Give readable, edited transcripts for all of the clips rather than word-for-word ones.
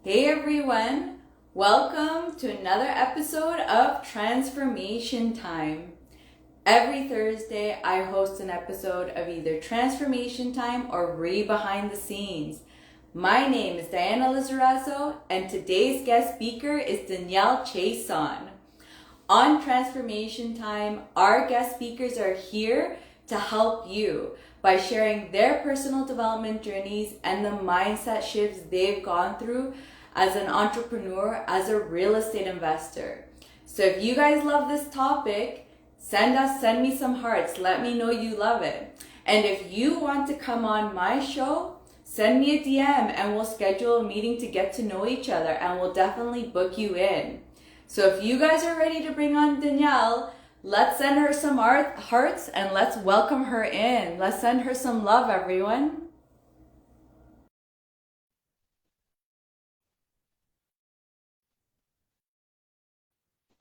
Hey everyone, welcome to another episode of Transformation Time. Every Thursday, I host an episode of either Transformation Time or Re Behind the Scenes. My name is Danielle Chiasson, and today's guest speaker is Danielle Chiasson. On Transformation Time, our guest speakers are here to help you by sharing their personal development journeys and the mindset shifts they've gone through as an entrepreneur, as a real estate investor. So if you guys love this topic, send me some hearts. Let me know you love it. And if you want to come on my show, send me a DM and we'll schedule a meeting to get to know each other and we'll definitely book you in. So if you guys are ready to bring on Danielle, let's send her some hearts and let's welcome her in. Let's send her some love, everyone.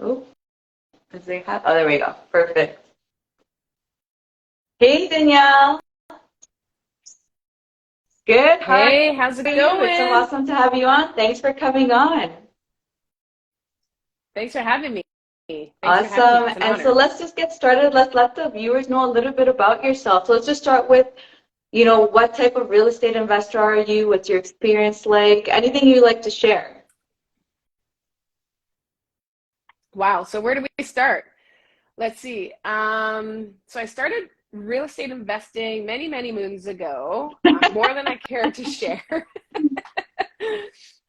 Oh, does they have? Oh, there we go. Perfect. Hey, Danielle. Good. How are Hey, how's it you? It's so going? awesome to have you on. Thanks for coming on. Thanks for having me. Thanks for having me. Awesome. It's an And so honor. let's just get started. Let's let the viewers know a little bit about yourself. So let's just start with, what type of real estate investor are you? What's your experience like? Anything you like to share? Wow. So where do we start? Let's see. So I started real estate investing many, many moons ago, more than I care to share.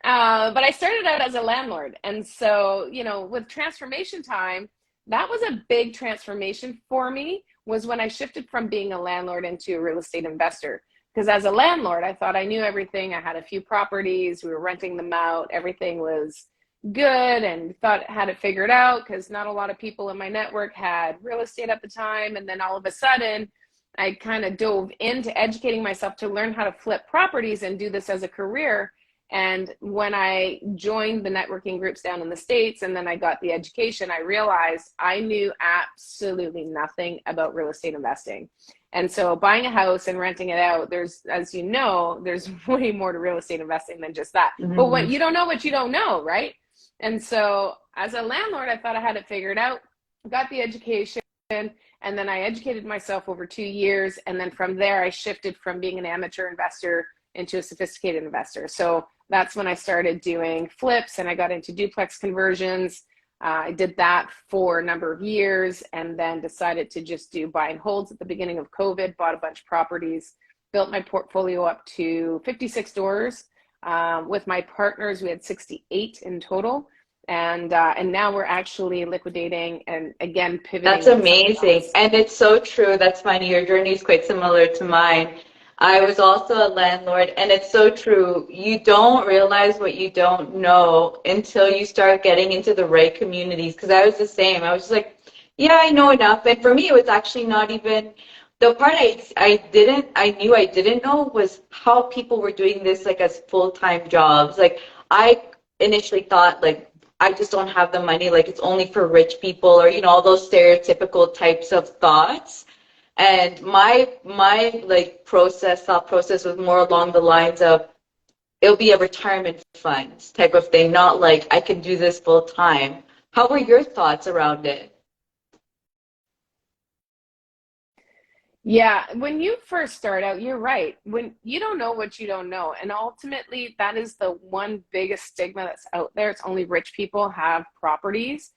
But I started out as a landlord. And so, with transformation time, that was a big transformation for me, was when I shifted from being a landlord into a real estate investor. Because as a landlord, I thought I knew everything. I had a few properties, we were renting them out, everything was good and thought had it figured out because not a lot of people in my network had real estate at the time. And then all of a sudden, I kind of dove into educating myself to learn how to flip properties and do this as a career. And when I joined the networking groups down in the States and then I got the education, I realized I knew absolutely nothing about real estate investing. And so buying a house and renting it out, there's, as you know, there's way more to real estate investing than just that. But what Mhm. you don't know what you don't know, right? And so as a landlord, I thought I had it figured out, got the education, and then I educated myself over 2 years. And then from there, I shifted from being an amateur investor into a sophisticated investor. So that's when I started doing flips and I got into duplex conversions. I did that for a number of years and then decided to just do buy and holds at the beginning of COVID, bought a bunch of properties, built my portfolio up to 56 doors. With my partners, we had 68 in total. And now we're actually liquidating and again That's pivoting into something amazing. else. And it's so true. That's funny. Your journey is quite similar to mine. I was also a landlord, and it's so true. You don't realize what you don't know until you start getting into the right communities. Because I was the same. I was just like, yeah, I know enough. And for me, it was actually not even the part I knew I didn't know was how people were doing this like as full-time jobs. Like I initially thought like I just don't have the money, like it's only for rich people or all those stereotypical types of thoughts. And my like thought process was more along the lines of it'll be a retirement fund type of thing, not like I can do this full time. How were your thoughts around it? Yeah, when you first start out, you're right. When you don't know what you don't know, and ultimately that is the one biggest stigma that's out there. It's only rich people have properties,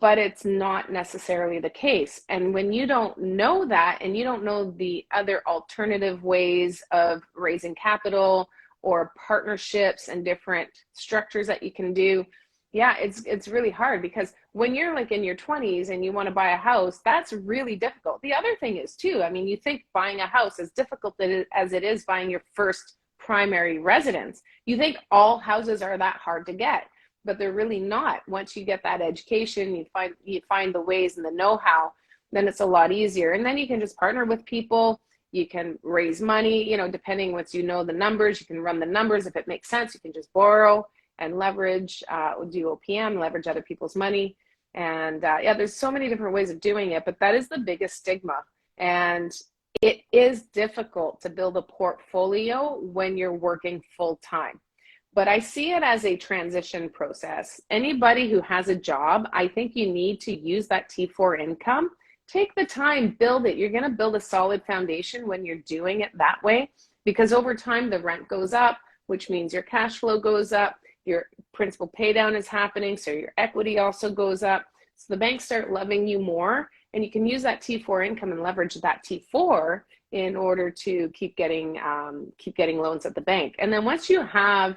but it's not necessarily the case. And when you don't know that and you don't know the other alternative ways of raising capital or partnerships and different structures that you can do, yeah, it's really hard because when you're like in your 20s and you want to buy a house, that's really difficult. The other thing is too, I mean, you think buying a house is difficult as it is buying your first primary residence. You think all houses are that hard to get, but they're really not. Once you get that education, you find the ways and the know-how, then it's a lot easier. And then you can just partner with people. You can raise money, depending once you know the numbers, you can run the numbers. If it makes sense, you can just borrow and leverage, do OPM, leverage other people's money. And yeah, there's so many different ways of doing it, but that is the biggest stigma. And it is difficult to build a portfolio when you're working full time. But I see it as a transition process. Anybody who has a job, I think you need to use that T4 income. Take the time, build it. You're going to build a solid foundation when you're doing it that way, because over time the rent goes up, which means your cash flow goes up, your principal pay down is happening, so your equity also goes up. So the banks start loving you more, and you can use that T4 income and leverage that T4 in order to keep getting loans at the bank. And then once you have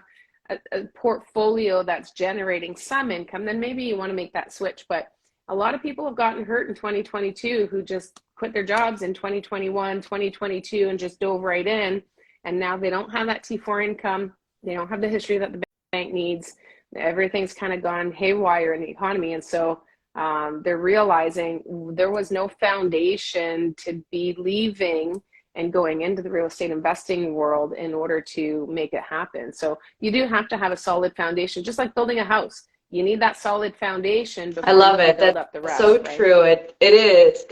a portfolio that's generating some income, then maybe you want to make that switch. But a lot of people have gotten hurt in 2022 who just quit their jobs in 2021, 2022, and just dove right in. And now they don't have that T4 income. They don't have the history that the bank needs. Everything's kind of gone haywire in the economy. And so they're realizing there was no foundation to be leaving and going into the real estate investing world in order to make it happen. So you do have to have a solid foundation, just like building a house. You need that solid foundation before I love you it. build That's up the rest. so right? true. It is.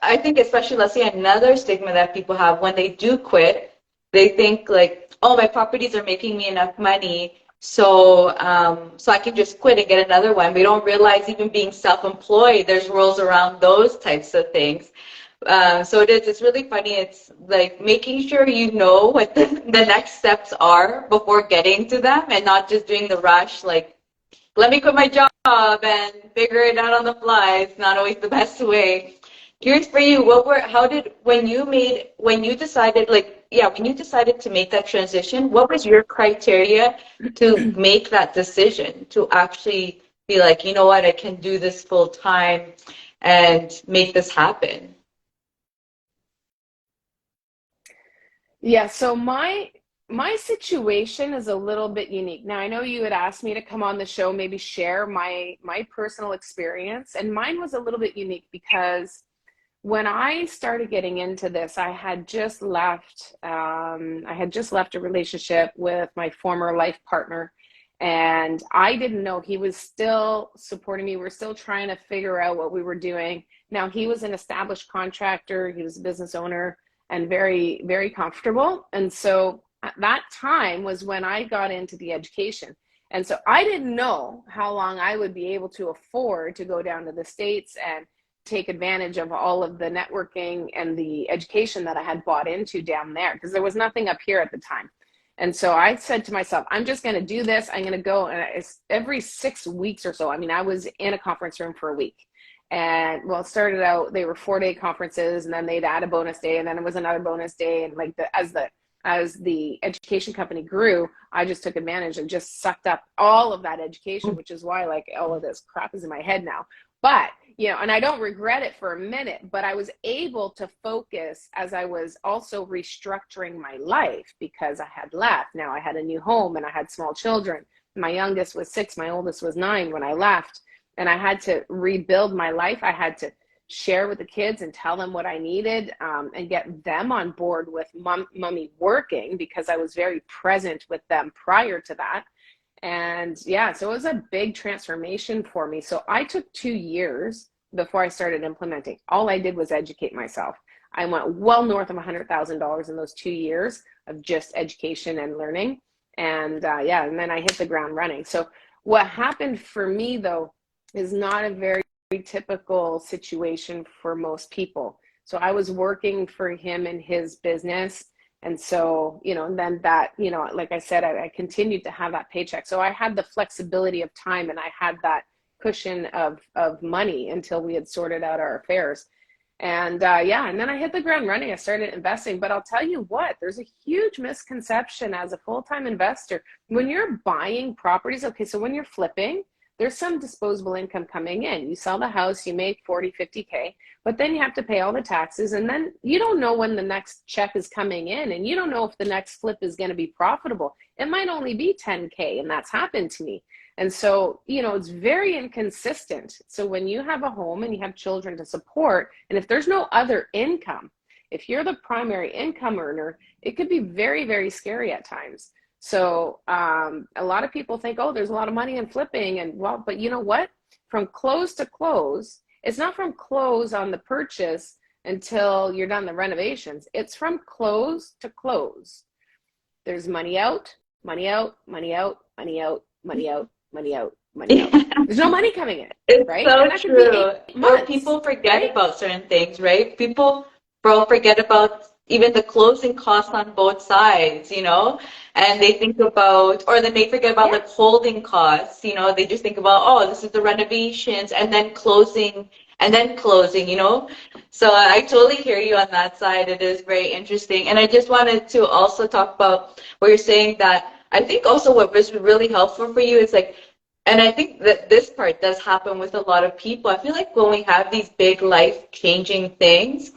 I think especially, let's say another stigma that people have when they do quit, they think like, oh, my properties are making me enough money, so I can just quit and get another one. We don't realize even being self-employed, there's rules around those types of things. So it's really funny. It's like making sure you know what the next steps are before getting to them, and not just doing the rush, like, let me quit my job and figure it out on the fly. It's not always the best way. Curious for you, when you decided, when you decided to make that transition, what was your criteria to make that decision to actually be like, you know what, I can do this full time and make this happen? Yeah, so my situation is a little bit unique. Now, I know you had asked me to come on the show, maybe share my personal experience, and mine was a little bit unique because when I started getting into this, I had just left a relationship with my former life partner, and I didn't know he was still supporting me. We're still trying to figure out what we were doing. Now, he was an established contractor, he was a business owner, and very, very comfortable. And so at that time was when I got into the education. And so I didn't know how long I would be able to afford to go down to the States and take advantage of all of the networking and the education that I had bought into down there, because there was nothing up here at the time. And so I said to myself, I'm just going to do this. I'm going to go. And every 6 weeks or so, I mean, I was in a conference room for a week. And well, it started out, they were 4-day conferences, and then they'd add a bonus day, and then it was another bonus day. And like as the education company grew, I just took advantage and just sucked up all of that education, which is why like all of this crap is in my head now. But, and I don't regret it for a minute, but I was able to focus as I was also restructuring my life because I had left. Now I had a new home and I had small children. My youngest was 6, my oldest was 9 when I left. And I had to rebuild my life. I had to share with the kids and tell them what I needed, and get them on board with mommy working, because I was very present with them prior to that. And yeah, so it was a big transformation for me. So I took 2 years before I started implementing. All I did was educate myself. I went well north of $100,000 in those 2 years of just education and learning. And and then I hit the ground running. So what happened for me though is not a very typical situation for most people. So I was working for him in his business. And so, and then that, like I said, I continued to have that paycheck. So I had the flexibility of time, and I had that cushion of money until we had sorted out our affairs. And and then I hit the ground running. I started investing. But I'll tell you what, there's a huge misconception as a full-time investor. When you're buying properties, okay, so when you're flipping, there's some disposable income coming in. You sell the house, you make 40, 50K, but then you have to pay all the taxes. And then you don't know when the next check is coming in, and you don't know if the next flip is going to be profitable. It might only be 10K, and that's happened to me. And so, it's very inconsistent. So when you have a home and you have children to support, and if there's no other income, if you're the primary income earner, it could be very, very scary at times. So a lot of people think, oh, there's a lot of money in flipping, and well, but you know what? From close to close, it's not from close on the purchase until you're done the renovations. It's from close to close. There's money out, money out, money out, money out, money out, money out, money out. There's no money coming in, It's right? And so that could be eight true. Or months, people forget right? about certain things, right? People, bro, forget about even the closing costs on both sides, and they think about, or they may forget about Yeah. like holding costs, they just think about, oh, this is the renovations and then closing. So I totally hear you on that side. It is very interesting. And I just wanted to also talk about what you're saying that I think also what was really helpful for you is like, and I think that this part does happen with a lot of people. I feel like when we have these big life-changing things,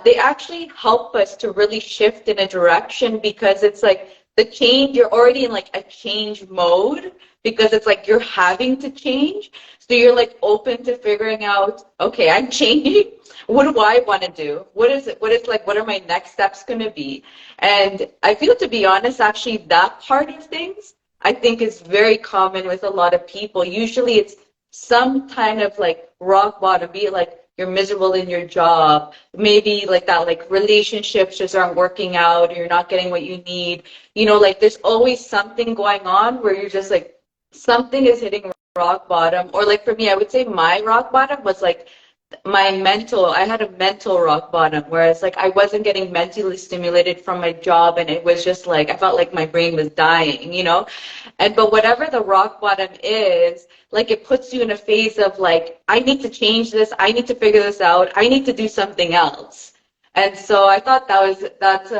they actually help us to really shift in a direction because it's like the change, you're already in like a change mode because it's like you're having to change. So you're like open to figuring out, okay, I'm changing. What do I want to do? What is it? What are my next steps going to be? And I feel, to be honest, actually, that part of things I think is very common with a lot of people. Usually it's some kind of like rock bottom, be it like you're miserable in your job, maybe like that, like relationships just aren't working out, or you're not getting what you need. Like there's always something going on where you're just like, something is hitting rock bottom. Or like for me, I would say my rock bottom was like I had a mental rock bottom, whereas like I wasn't getting mentally stimulated from my job, and it was just like I felt like my brain was dying. But whatever the rock bottom is, like it puts you in a phase of like, I need to change this, I need to figure this out, I need to do something else. And so I thought that's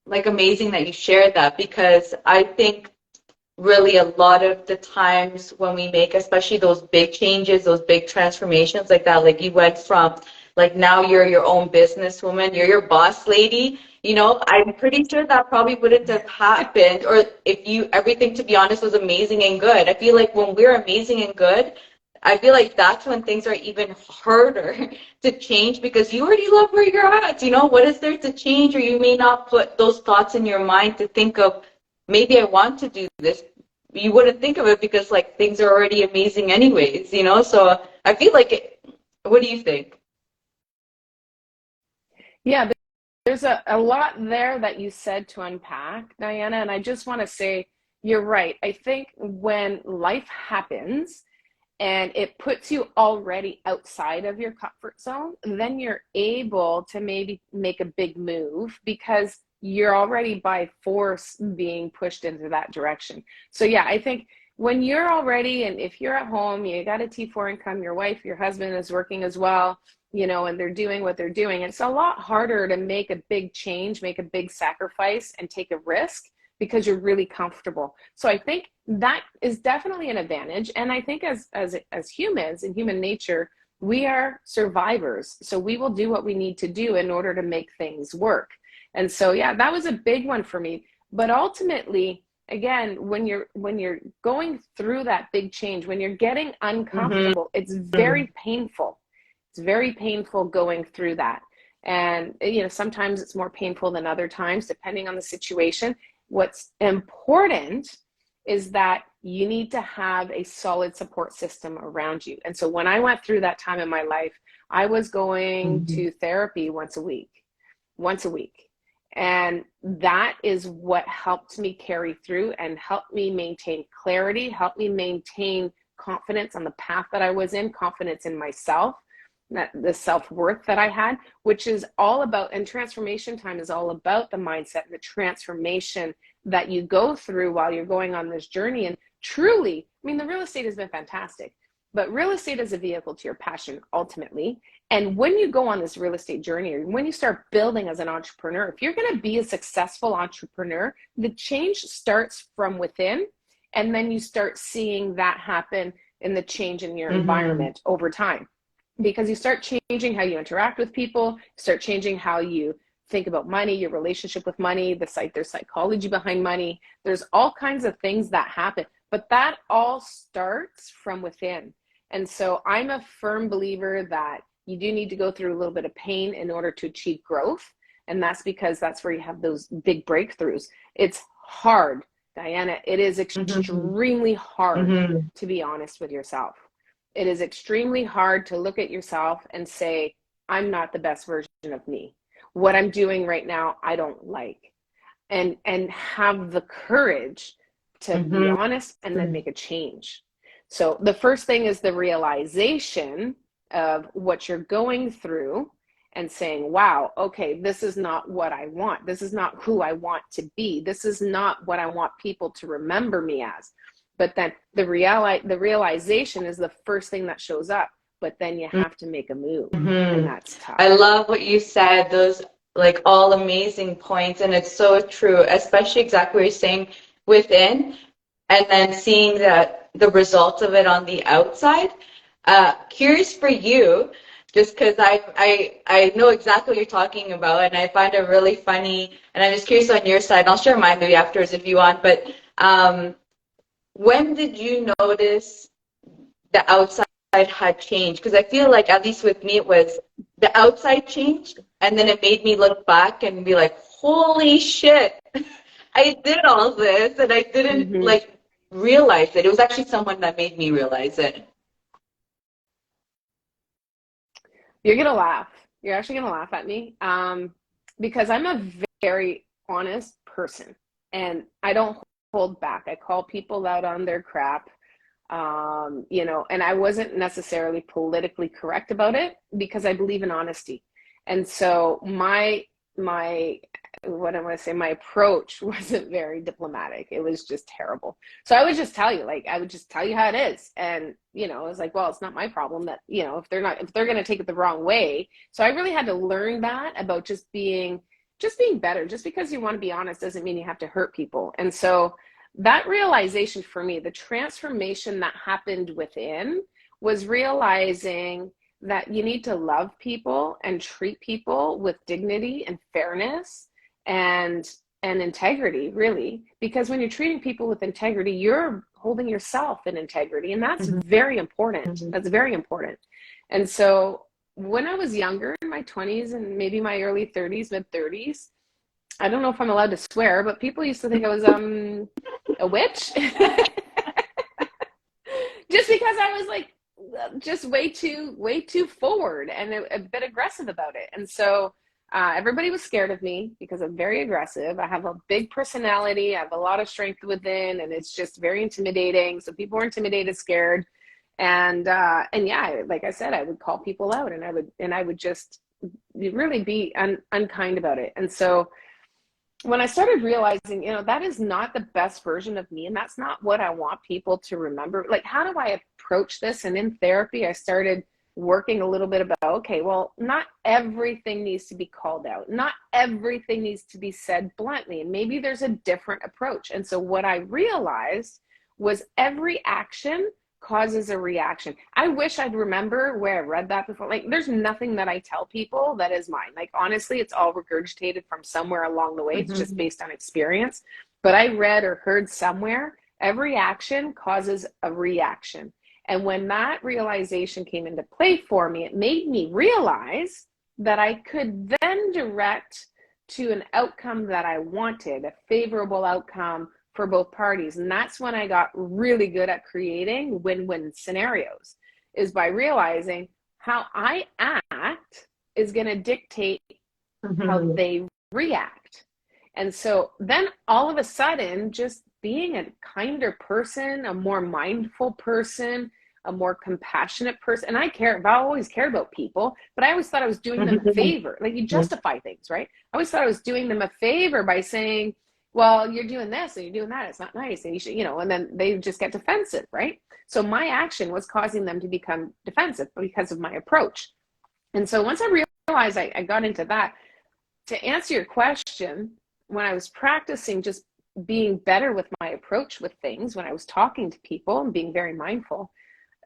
like amazing that you shared that, because I think really a lot of the times when we make, especially those big changes, those big transformations like that, like you went from like now you're your own businesswoman, you're your boss lady, I'm pretty sure that probably wouldn't have happened, or if you everything, to be honest, was amazing and good. I feel like when we're amazing and good, I feel like that's when things are even harder to change, because you already love where you're at. What is there to change? Or you may not put those thoughts in your mind to think of, maybe I want to do this. You wouldn't think of it because like things are already amazing anyways. So I feel like what do you think? Yeah, there's a lot there that you said to unpack, Diana, and I just want to say you're right. I think when life happens and it puts you already outside of your comfort zone, then you're able to maybe make a big move because you're already by force being pushed into that direction. So yeah, I think when you're already, and if you're at home, you got a T4 income, your wife, your husband is working as well, and they're doing what they're doing, it's a lot harder to make a bbig change, make a big sacrifice, and take a risk because you're really comfortable. So I think that is definitely an advantage. And I think as humans, in human nature, we are survivors. So we will do what we need to do in order to make things work. And so yeah, that was a big one for me. But ultimately, again, when you're going through that big change, when you're getting Mm-hmm. uncomfortable, it's very painful. It's very painful going through that. And sometimes it's more painful than other times, depending on the situation. What's important is that you need to have a solid support system around you. And so when I went through that time in my life, I was going Mm-hmm. to therapy once a week. And that is what helped me carry through and helped me maintain clarity, helped me maintain confidence on the path that I was in, confidence in myself, that the self-worth that I had, which is all about, and transformation time is all about the mindset and the transformation that you go through while you're going on this journey. And truly, I mean, the real estate has been fantastic, but real estate is a vehicle to your passion ultimately. And when you go on this real estate journey, or when you start building as an entrepreneur, if you're going to be a successful entrepreneur, the change starts from within, and then you start seeing that happen in the change in your Mm-hmm. environment over time, because you start changing how you interact with people, start changing how you think about money, your relationship with money, there's psychology behind money. There's all kinds of things that happen, but that all starts from within. And so I'm a firm believer that you do need to go through a little bit of pain in order to achieve growth. And that's because that's where you have those big breakthroughs. It's hard, Diana. It is Mm-hmm. extremely hard Mm-hmm. to be honest with yourself. It is extremely hard to look at yourself and say, I'm not the best version of me. What I'm doing right now, I don't like. and have the courage to be Mm-hmm. honest and then make a change. So the first thing is the realization of what you're going through and saying, wow, okay, this is not what I want. This is not who I want to be. This is not what I want people to remember me as. But then the realization is the first thing that shows up. But then you have to make a move, and Mm-hmm. that's tough. I love what you said, those like all amazing points, and it's so true, especially exactly what you're saying within, and then seeing that the results of it on the outside. Curious for you, just because I know exactly what you're talking about, and I find it really funny, and I'm just curious on your side. And I'll share mine maybe afterwards if you want, but when did you notice the outside had changed? Because I feel like, at least with me, it was the outside changed, and then it made me look back and be like, holy shit, I did all this, and I didn't Mm-hmm. like realize it. It was actually someone that made me realize it. You're gonna laugh. You're actually gonna laugh at me, because I'm a very honest person, and I don't hold back. I call people out on their crap, and I wasn't necessarily politically correct about it because I believe in honesty. And so my what am I say? My approach wasn't very diplomatic. It was just terrible. So I would just tell you, like, I would just tell you how it is. And, it was like, well, it's not my problem that, if they're going to take it the wrong way. So I really had to learn that about just being better. Just because you want to be honest doesn't mean you have to hurt people. And so that realization for me, the transformation that happened within was realizing that you need to love people and treat people with dignity and fairness and integrity, really, because when you're treating people with integrity, you're holding yourself in integrity, and that's Mm-hmm. very important. That's very important. And so when I was younger, in my 20s and maybe my early 30s, mid 30s, I don't know if I'm allowed to swear, but people used to think I was a witch. Just because I was like just way too forward and a bit aggressive about it. And so everybody was scared of me because I'm very aggressive. I have a big personality. I have a lot of strength within, and it's just very intimidating. So people were intimidated, scared, and yeah, like I said, I would call people out, and I would just really be unkind about it. And so when I started realizing, that is not the best version of me, and that's not what I want people to remember. Like, how do I approach this? And in therapy, I started working a little bit about, okay, well, not everything needs to be called out. Not everything needs to be said bluntly. And maybe there's a different approach. And so what I realized was every action causes a reaction. I wish I'd remember where I read that before. Like, there's nothing that I tell people that is mine. Like, honestly, it's all regurgitated from somewhere along the way. It's just based on experience. But I read or heard somewhere, every action causes a reaction. And when that realization came into play for me, it made me realize that I could then direct to an outcome that I wanted, a favorable outcome for both parties. And that's when I got really good at creating win-win scenarios, is by realizing how I act is going to dictate how they react. And so then all of a sudden, just being a kinder person, a more mindful person, a more compassionate person. And I've always cared about people, but I always thought I was doing them a favor. Like, you justify things, right? I always thought I was doing them a favor by saying, well, you're doing this and you're doing that. It's not nice. And you should, and then they just get defensive, right? So my action was causing them to become defensive because of my approach. And so once I realized I got into that, to answer your question, when I was practicing just being better with my approach with things, when I was talking to people and being very mindful,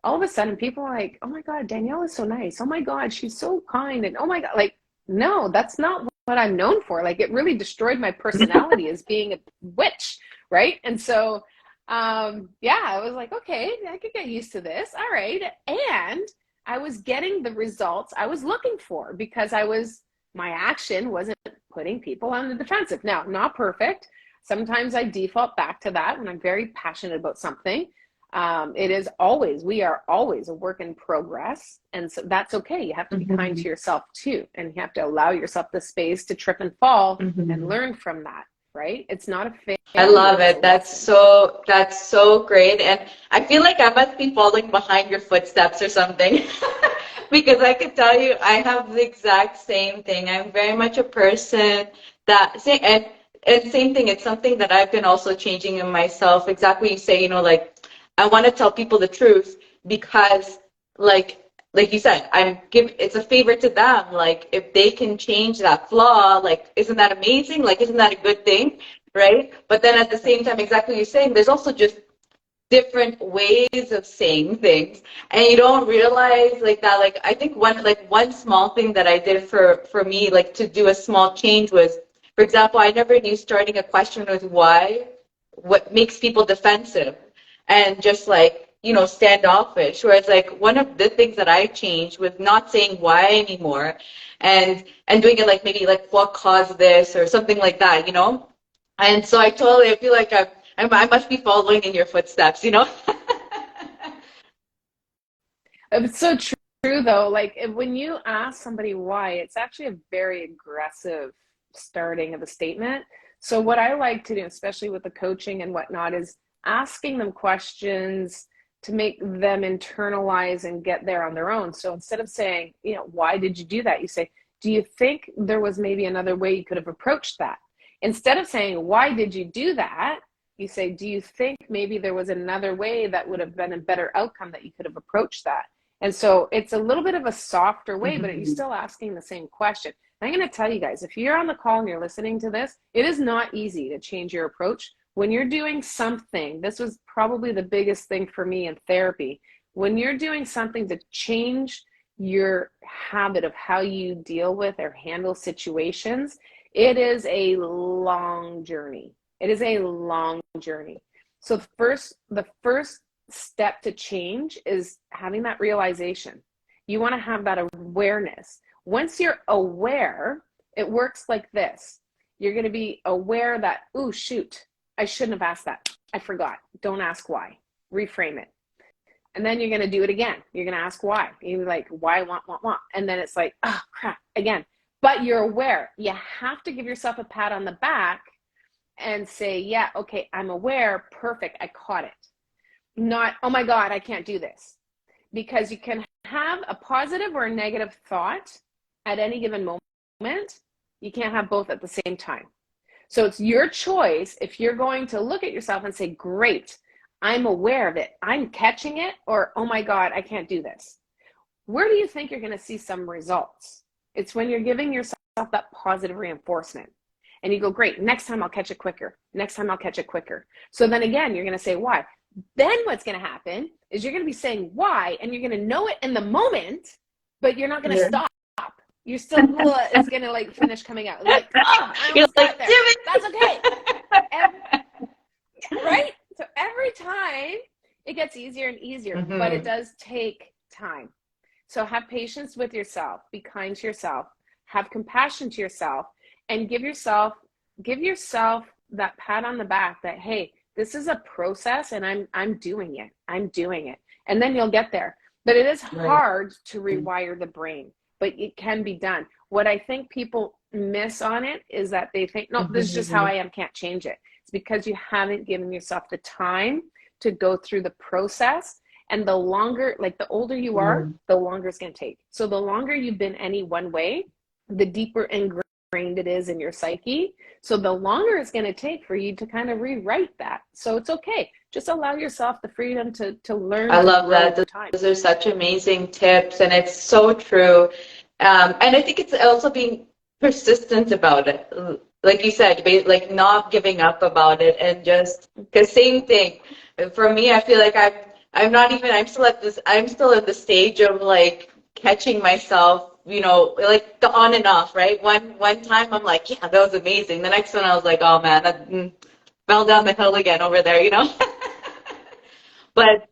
all of a sudden people are like, oh my God, Danielle is so nice. Oh my God, she's so kind. And oh my God, like, no, that's not what I'm known for. Like, it really destroyed my personality as being a witch, right? And so, yeah, I was like, okay, I could get used to this. All right. And I was getting the results I was looking for because my action wasn't putting people on the defensive. Now, not perfect. Sometimes I default back to that when I'm very passionate about something. We are always a work in progress. And so that's okay. You have to be kind to yourself too. And you have to allow yourself the space to trip and fall and learn from that. right? It's not a I failure, love it's a it. lesson. That's so great. And I feel like I must be following behind your footsteps or something. Because I could tell you I have the exact same thing. I'm very much a person that say and same thing, it's something that I've been also changing in myself. Exactly you say, like I want to tell people the truth because like like you said, it's a favor to them. Like if they can change that flaw, like isn't that amazing? Like isn't that a good thing? Right? But then at the same time, exactly what you're saying, there's also just different ways of saying things, and you don't realize like that. Like I think one small thing that I did for me, like to do a small change was, for example, I never knew starting a question with why, what makes people defensive and just like standoffish. Whereas like one of the things that I changed was not saying why anymore, and doing it like maybe like what caused this or something like that. And so I feel like I must be following in your footsteps. It's so true though. Like when you ask somebody why, it's actually a very aggressive starting of a statement. So what I like to do, especially with the coaching and whatnot, is asking them questions to make them internalize and get there on their own. So instead of saying, why did you do that? You say, do you think there was maybe another way you could have approached that? Instead of saying, why did you do that? You say, do you think maybe there was another way that would have been a better outcome that you could have approached that? And so it's a little bit of a softer way, but you're still asking the same question. And I'm going to tell you guys, if you're on the call and you're listening to this, it is not easy to change your approach. When you're doing something, this was probably the biggest thing for me in therapy. When you're doing something to change your habit of how you deal with or handle situations, it is a long journey. It is a long journey. So the first step to change is having that realization. You want to have that awareness. Once you're aware, it works like this. You're going to be aware that, oh, shoot, I shouldn't have asked that. I forgot. Don't ask why. Reframe it. And then you're going to do it again. You're going to ask why. You're like, why, want. And then it's like, oh, crap, again. But you're aware. You have to give yourself a pat on the back and say, yeah, okay, I'm aware. Perfect. I caught it. Not, oh my God, I can't do this. Because you can have a positive or a negative thought at any given moment. You can't have both at the same time. So it's your choice if you're going to look at yourself and say, great, I'm aware of it. I'm catching it, or, oh my God, I can't do this. Where do you think you're going to see some results? It's when you're giving yourself that positive reinforcement. And you go, great, next time I'll catch it quicker. Next time I'll catch it quicker. So then again, you're going to say why. Then what's going to happen is you're going to be saying why, and you're going to know it in the moment, but you're not going to stop. You're still, it's going to like finish coming out. Like, oh, I almost got there. That's okay. Right? So every time it gets easier and easier, but it does take time. So have patience with yourself, be kind to yourself, have compassion to yourself, and give yourself that pat on the back that, hey, this is a process and I'm doing it. I'm doing it. And then you'll get there. But it is hard to rewire the brain, but it can be done. What I think people miss on it is that they think, no, this is just how I am, can't change it. It's because you haven't given yourself the time to go through the process. And the longer, like the older you are, the longer it's going to take. So the longer you've been any one way, the deeper ingrained it is in your psyche. So the longer it's going to take for you to kind of rewrite that. So it's okay. Just allow yourself the freedom to learn. I love that. Those are such amazing tips, and it's so true. And I think it's also being persistent about it. Like you said, like not giving up about it, and just the same thing. For me, I feel like I'm still at the stage of like catching myself, like the on and off, right? One time I'm like, yeah, that was amazing. The next one I was like, oh man, that fell down the hill again over there. But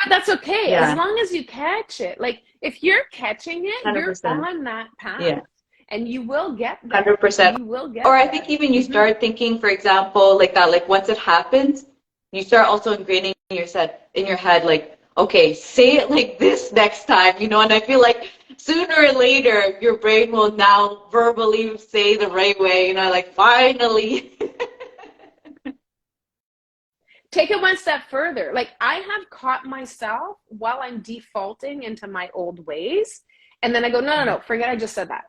that's okay, as long as you catch it. Like if you're catching it, 100%. You're on that path, and you will get there. 100%. You will get or there. I think even you start thinking, for example, like that, like once it happens, you start also ingraining in your head, like, okay, say it like this next time, and I feel like sooner or later, your brain will now verbally say the right way, like finally. Take it one step further. Like I have caught myself while I'm defaulting into my old ways. And then I go, no, no, no, forget I just said that.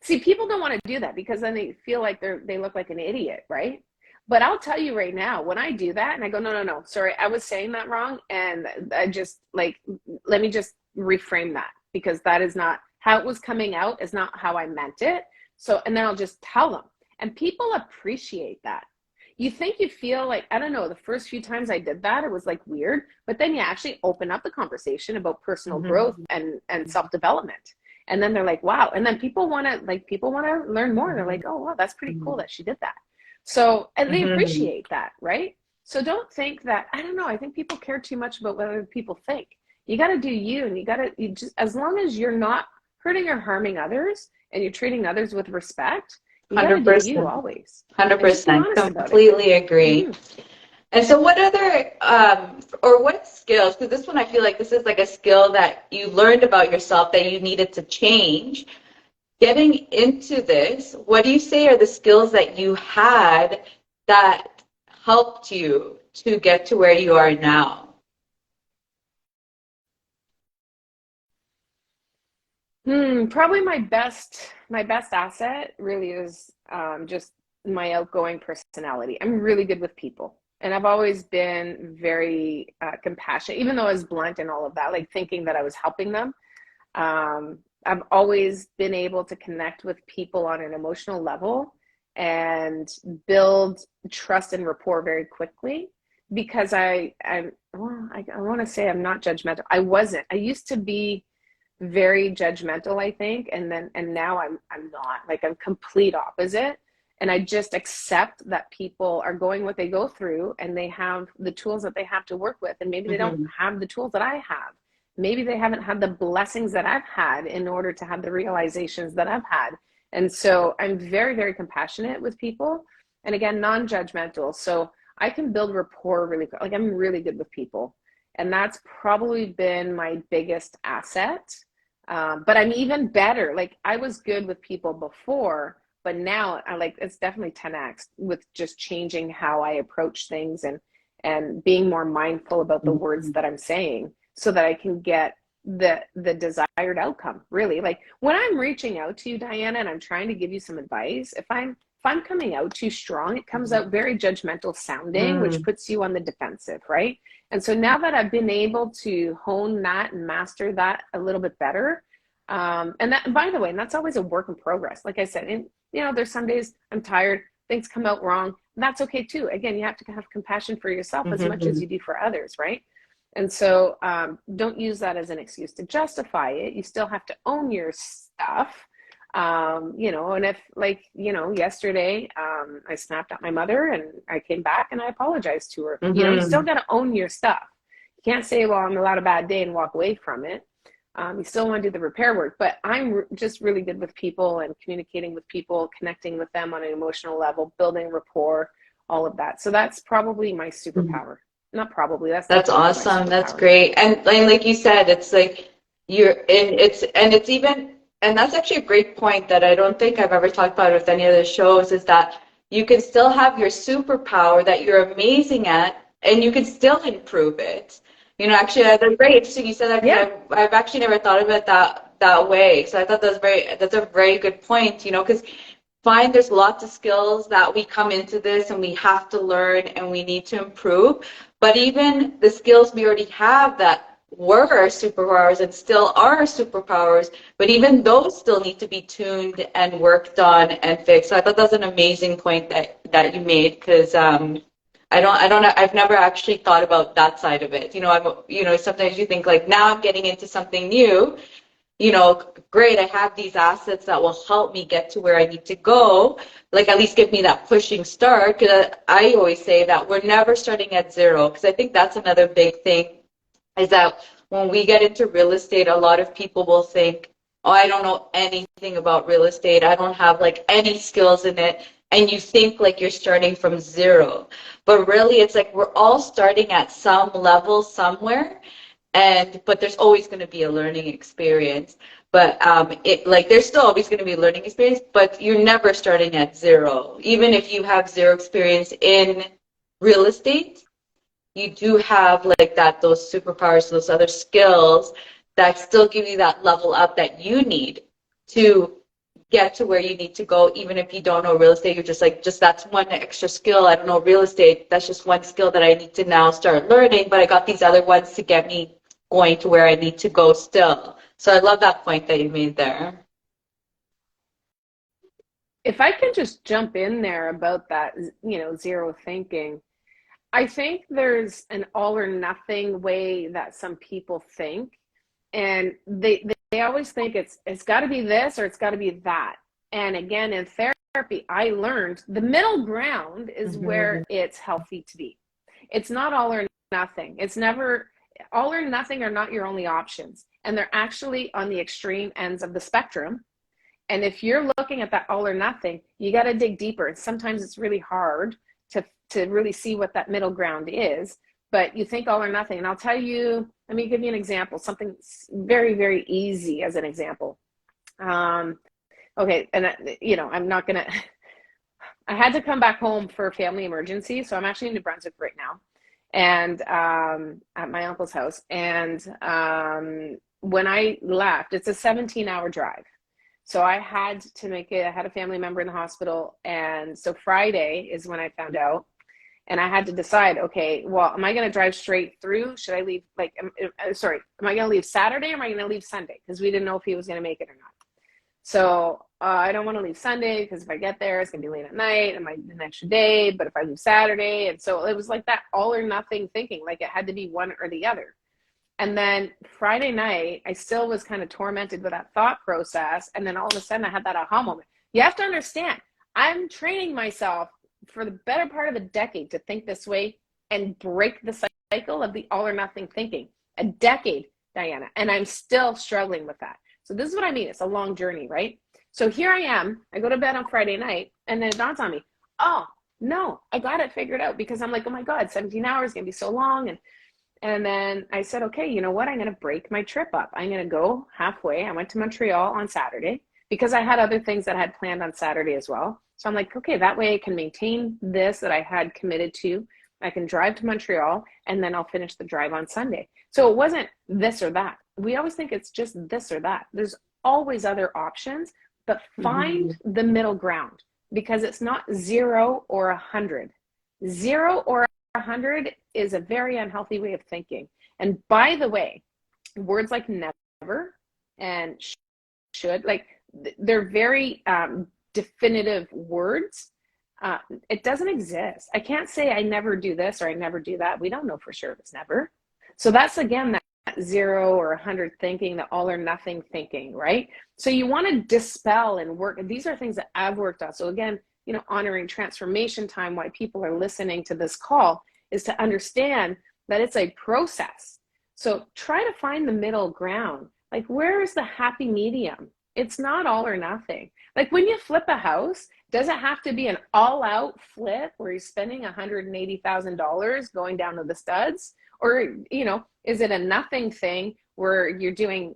See, people don't want to do that because then they feel like they look like an idiot, right? But I'll tell you right now, when I do that and I go, no, no, no, sorry, I was saying that wrong. And I just like, let me just reframe that because that is not how it was coming out, is not how I meant it. So, and then I'll just tell them. And people appreciate that. You think you feel like, I don't know, the first few times I did that, it was like weird, but then you actually open up the conversation about personal growth and self-development. And then they're like, wow. And then people want to learn more. They're like, oh, wow, that's pretty cool that she did that. So, and they appreciate that, right? So don't think that, I don't know, I think people care too much about what other people think. You got to do you, and you just, as long as you're not hurting or harming others and you're treating others with respect, you got to do you always. 100%. Completely agree. And so what other, or what skills, because this one I feel like this is like a skill that you learned about yourself that you needed to change. Getting into this, what do you say are the skills that you had that helped you to get to where you are now? Probably my best asset really is just my outgoing personality. I'm really good with people. And I've always been very compassionate, even though I was blunt and all of that, like thinking that I was helping them. I've always been able to connect with people on an emotional level and build trust and rapport very quickly because I want to say I'm not judgmental. I wasn't. I used to be very judgmental, I think, and now I'm not. Like I'm complete opposite. And I just accept that people are going what they go through and they have the tools that they have to work with. And maybe they don't have the tools that I have. Maybe they haven't had the blessings that I've had in order to have the realizations that I've had. And so I'm very, very compassionate with people. And again, non-judgmental. So I can build rapport really quick. Like I'm really good with people. And that's probably been my biggest asset. But I'm even better. Like I was good with people before, but now I like, it's definitely 10x with just changing how I approach things and being more mindful about the words that I'm saying so that I can get the desired outcome, really. Like when I'm reaching out to you, Diana, and I'm trying to give you some advice, if I'm coming out too strong, it comes out very judgmental sounding, which puts you on the defensive, right? And so now that I've been able to hone that and master that a little bit better, and that, by the way, and that's always a work in progress. Like I said, and there's some days I'm tired, things come out wrong. That's okay too. Again, you have to have compassion for yourself as much as you do for others, right? And so don't use that as an excuse to justify it. You still have to own your stuff. And if yesterday I snapped at my mother and I came back and I apologized to her. You still got to own your stuff. You can't say, well, I'm allowed a bad day and walk away from it. You still want to do the repair work, but I'm just really good with people and communicating with people, connecting with them on an emotional level, building rapport, all of that. So that's probably my superpower. Not probably. That's awesome. That's great. And like you said, it's like it's even, and that's actually a great point that I don't think I've ever talked about with any other shows, is that you can still have your superpower that you're amazing at, and you can still improve it. Actually, that's very interesting. You said that. Yeah. I've actually never thought of it that way. So I thought that's a very good point. Because there's lots of skills that we come into this and we have to learn and we need to improve. But even the skills we already have that were our superpowers and still are our superpowers, but even those still need to be tuned and worked on and fixed. So I thought that's an amazing point that you made, because I don't know. I've never actually thought about that side of it. Sometimes you think like, now I'm getting into something new, great, I have these assets that will help me get to where I need to go, like at least give me that pushing start. Because I always say that we're never starting at zero, because I think that's another big thing, is that when we get into real estate, a lot of people will think, oh, I don't know anything about real estate, I don't have like any skills in it, and you think like you're starting from zero. But really, it's like we're all starting at some level somewhere, but there's always going to be a learning experience. But it like there's still always going to be a learning experience, but you're never starting at zero. Even if you have zero experience in real estate, you do have like that, those superpowers, those other skills that still give you that level up that you need to get to where you need to go. Even if you don't know real estate, you're just like, just that's one extra skill. I don't know real estate. That's just one skill that I need to now start learning, but I got these other ones to get me going to where I need to go still. So I love that point that you made there. If I can just jump in there about that, zero thinking, I think there's an all or nothing way that some people think, and they always think it's got to be this or it's got to be that. And again, in therapy, I learned the middle ground is where it's healthy to be. It's not all or nothing. It's never all or nothing are not your only options, and they're actually on the extreme ends of the spectrum. And if you're looking at that all or nothing, you got to dig deeper. And sometimes it's really hard to really see what that middle ground is, but you think all or nothing. And I'll tell you, let me give you an example, something very, very easy as an example. Okay. And I'm not going to, I had to come back home for a family emergency. So I'm actually in New Brunswick right now, and at my uncle's house. And when I left, it's a 17-hour drive. So I had to make it, I had a family member in the hospital. And so Friday is when I found out. And I had to decide, okay, well, am I going to drive straight through? Should I leave, am I going to leave Saturday or am I going to leave Sunday? Because we didn't know if he was going to make it or not. So I don't want to leave Sunday because if I get there, it's going to be late at night and an extra day. But if I leave Saturday, and so it was like that all or nothing thinking, like it had to be one or the other. And then Friday night, I still was kind of tormented with that thought process. And then all of a sudden I had that aha moment. You have to understand, I'm training myself for the better part of a decade to think this way and break the cycle of the all or nothing thinking. A decade, Diana, and I'm still struggling with that. So this is what I mean. It's a long journey, right? So here I am. I go to bed on Friday night, and then it dawns on me, oh, no, I got it figured out, because I'm like, oh my God, 17 hours is going to be so long. And then I said, okay, you know what? I'm going to break my trip up. I'm going to go halfway. I went to Montreal on Saturday because I had other things that I had planned on Saturday as well. So I'm like, okay, that way I can maintain this that I had committed to. I can drive to Montreal, and then I'll finish the drive on Sunday. So it wasn't this or that. We always think it's just this or that. There's always other options, but find the middle ground, because it's not 0 or 100. 0 or 100 is a very unhealthy way of thinking. And by the way, words like never and should, like they're very definitive words. It doesn't exist. I can't say I never do this or I never do that. We don't know for sure if it's never. So that's, again, that 0 or 100 thinking, the all or nothing thinking, right? So you want to dispel and work. These are things that I've worked on. So again, honoring transformation time, why people are listening to this call is to understand that it's a process. So try to find the middle ground. Like, where is the happy medium? It's not all or nothing. Like when you flip a house, does it have to be an all-out flip where you're spending $180,000 going down to the studs? Or, is it a nothing thing where you're doing,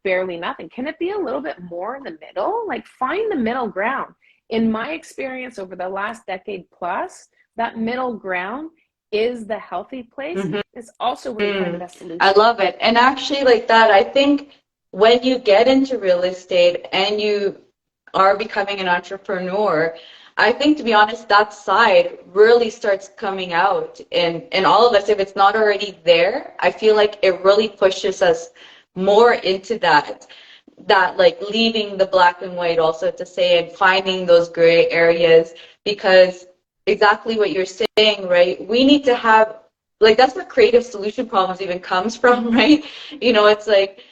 barely nothing? Can it be a little bit more in the middle? Like, find the middle ground. In my experience over the last decade plus, that middle ground is the healthy place. It's also where you find the best solution. I love it. And actually, like that, I think when you get into real estate and you are becoming an entrepreneur, I think, to be honest, that side really starts coming out in all of us. If it's not already there, I feel like it really pushes us more into that like leaving the black and white, also to say, and finding those gray areas, because exactly what you're saying, right? We need to have, like, that's where creative solution problems even comes from, right? It's like,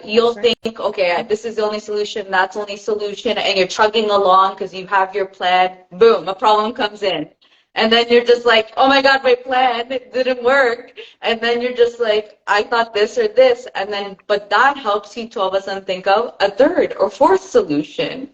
you'll think, okay, this is the only solution, that's the only solution, and you're chugging along because you have your plan. Boom, a problem comes in. And then you're just like, oh my God, my plan didn't work. And then you're just like, I thought this or this. But that helps you to all of a sudden think of a third or fourth solution.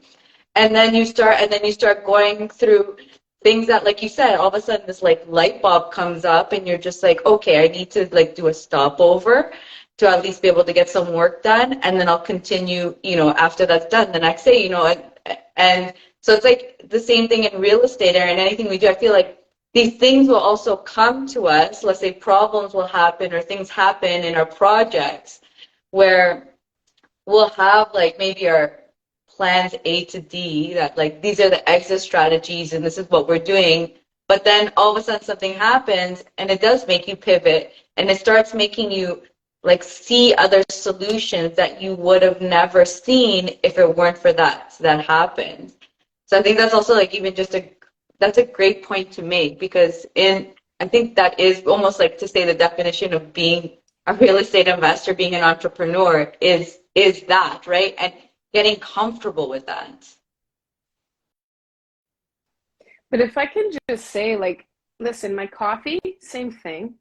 And then you start going through things that, like you said, all of a sudden this like light bulb comes up and you're just like, okay, I need to like do a stopover. to at least be able to get some work done. And then I'll continue, after that's done the next day, and so it's like the same thing in real estate or in anything we do. I feel like these things will also come to us. Let's say problems will happen or things happen in our projects where we'll have like maybe our plans A to D, that like these are the exit strategies and this is what we're doing. But then all of a sudden something happens and it does make you pivot, and it starts making you like see other solutions that you would have never seen if it weren't for that happened. So I think that's also like even just that's a great point to make, because I think that is almost like to say the definition of being a real estate investor, being an entrepreneur is that, right? And getting comfortable with that. But if I can just say, like, listen, my coffee, same thing.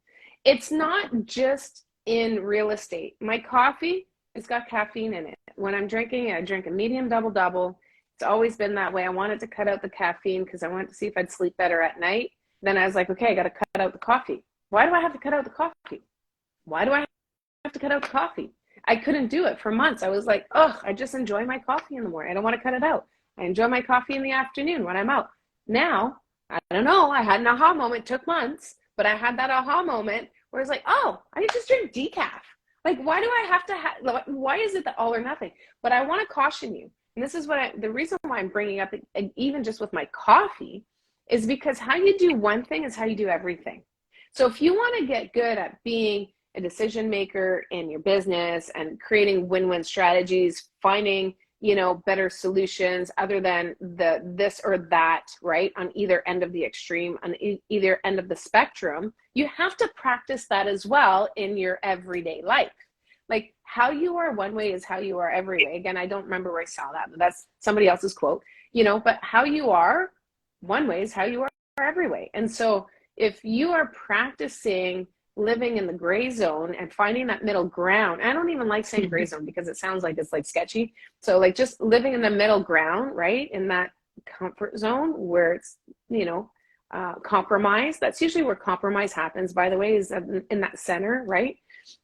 It's not just in real estate. My coffee, it's got caffeine in it. When I'm drinking, I drink a medium double. It's always been that way. I wanted to cut out the caffeine because I wanted to see if I'd sleep better at night. Then I was like, okay, I got to cut out the coffee. Why do I have to cut out the coffee? Why do I have to cut out the coffee? I couldn't do it for months. I was like, oh, I just enjoy my coffee in the morning. I don't want to cut it out. I enjoy my coffee in the afternoon when I'm out. Now, I don't know, I had an aha moment. It took months, but I had that aha moment where it's like, oh, I just drink decaf. Like, why do I have to why is it the all or nothing? But I want to caution you, and this is the reason why I'm bringing up it, even just with my coffee, is because how you do one thing is how you do everything. So if you want to get good at being a decision maker in your business and creating win-win strategies, finding better solutions other than the this or that, right? On either end of the extreme, on either end of the spectrum, you have to practice that as well in your everyday life. Like, how you are one way is how you are every way. Again, I don't remember where I saw that, but that's somebody else's quote, but how you are one way is how you are every way. And so if you are practicing living in the gray zone and finding that middle ground. I don't even like saying gray zone because it sounds like it's like sketchy. So like just living in the middle ground, right? In that comfort zone where it's, compromise. That's usually where compromise happens, by the way, is in that center, right?